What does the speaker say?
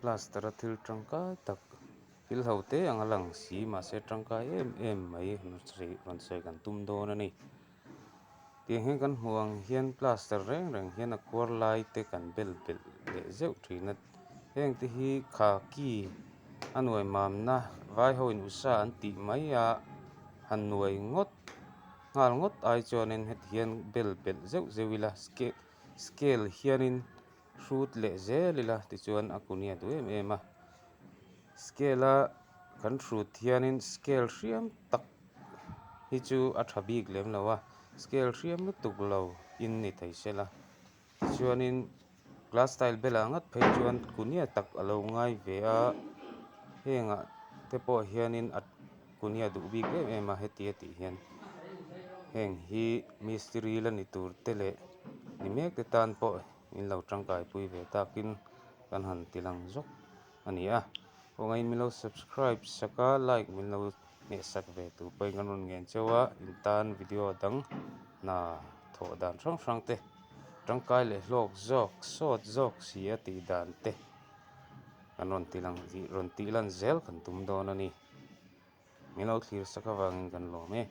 plaster a thil tangkai tak thil hote ang alang si mahse tangkai em mai ron sei kan tum dawn ani tiang hian kan muang hian plaster reng hian a kuar lai te kan bel le zeuh thina heng te hi khaki anuai mam na vai ho in usa an ti mai a han nuai ngal ngot ai chuanin hian bel zeuh zeuhila scale hianin hrut le zelila tichuan a kunia du em a scale a kan hrut hianin scale hriam tak hi chu a tha bik lem lawa scale hriam lutuk lo in ni theisela chuanin glass style bela ngat phei chuan kunia tak alo ngai ve a henga te pawh hianin at kunia du bik em a heti hian heng hi mistri la ni tur te le ni mek te tan pawh in lo tangkai pui ve takin kan han tilang zok ani a ongai min lo subscribe saka like min lo ne sak ve tu pai kan ron ngen chewa in tan video dang na tho dan hrang te tangkai le hlok zok sot zok si a ti dan te kan ron tilan zel kan tum dawn ani min lo thlir saka wangin kan lo me